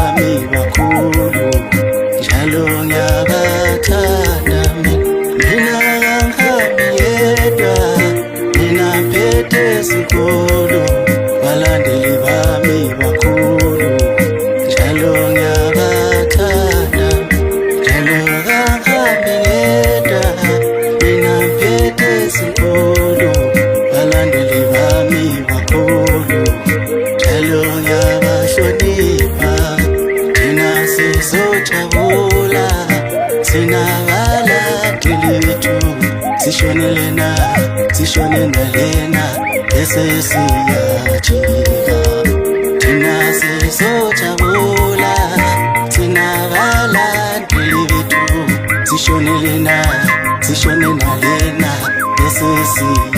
bami bakhulu njalo ngiyabathanda mina ngihambi yedwa mina phethe isikolo balandeli bami bakhulu njalo ngiyabathanda njalo ngihambi yedwa mina phethe isikolo balandeli bami bakhulu njalo ngiyabahlonipha thina sizojabula sinabalandeli bethu sishonele na lena bese siyajika thina sizojabula sinabalandeli bethu sishonele na lena bese siyajika